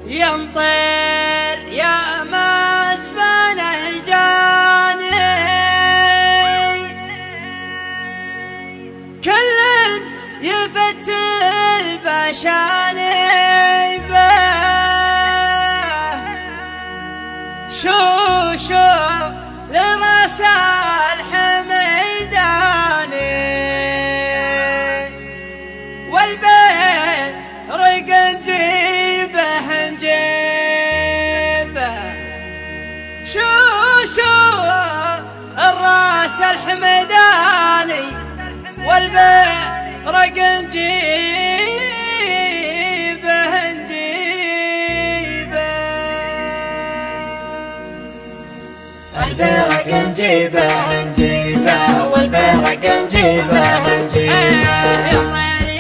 يمطر يا مزبنه جاني كل يفتل بشاني شو لراس الحميداني والبيت رق نجيبه شو الراس الحميداني والبيت رق نجيبه البرق نجيبه والبرق نجيبه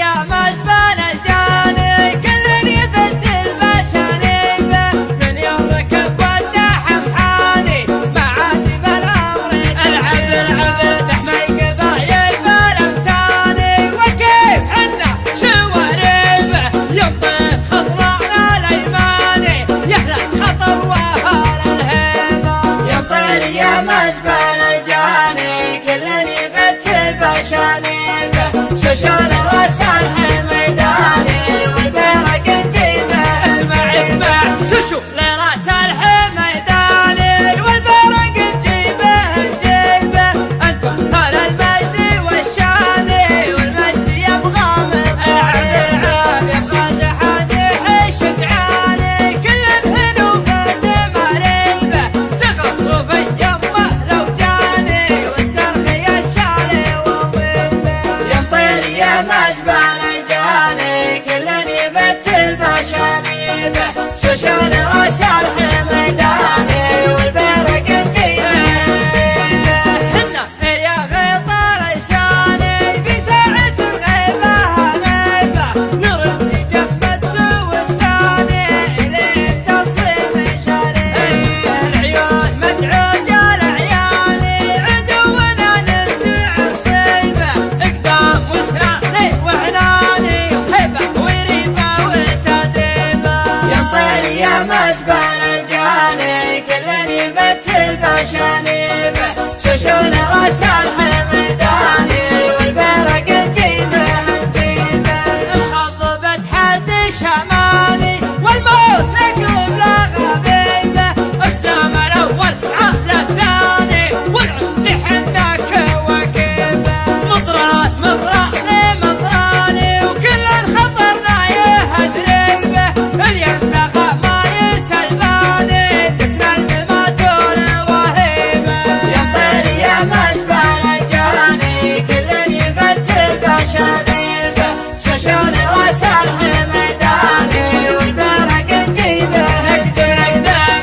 يا مزبنه جاني كل يفتل بشانيبه من يركب والدحم حاني ما عاد بالامر العب دحمي قضايب الامتاني وكيف حنا شواريبه يمطر خضراءنا الايماني يهلك خطر وهال الهيبه يمطر يا مزبنه جاني كل يفتل بشانيبه شوشون راس الحميداني والبرق نجيبه اسمع شوشو لراس الحميداني والبرق نجيبه انتم اهل المجد والشاني والمجد يبغى من العب يبغى زحازيح الشجعاني كل بهنوفة مريبه تغرف الجمه لو جاني واسترخي الشالي وضيبه يمطر يا مزبنه جاني كل يفتل بشانيبه شوشون راس الحميداني والبرق نجيبه حنا يا غيطة لساني في ساعة الغيبة غيبة نرد جنبت والثاني إلين تصير شاري العيون مدعوجة لعياني عدونا نزدع صيبة اقدام وسراني وعناني وحبة وريبة وتديبة يمطر يا مزبنه جاني كل يفتل بشانيبه شوشون راس الحميداني والبرق نجيبه انخضبت حد شماني والموت نقرب لغبيبه اقسام الاول على الثاني والعنز حناك وكيبه مطراني وكل خطرنا يهدريبه الينتقى ما يسلباني دسنا المماتون وهيبه يمطر يا مزبنه جاني كل يفتل بشانيبه شوشون راس الحميداني والبرق نجيبه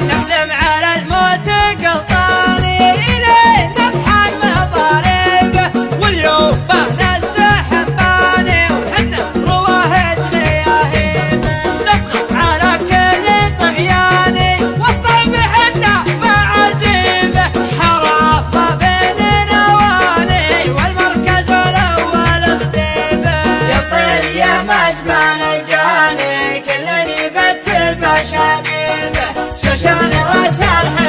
نقدم على الموت قلطاني إلين نطحن مضاربه واليوم بنزح حباني وحنا رواهج غياهيبه نسقط على كل طغياني والصعب حنا معازيبه حرام ما بين نواني والمركز الأول غديبه يمطر يا مزبنه جاني كل يفتل بشانيبه شوشون راس الحميداني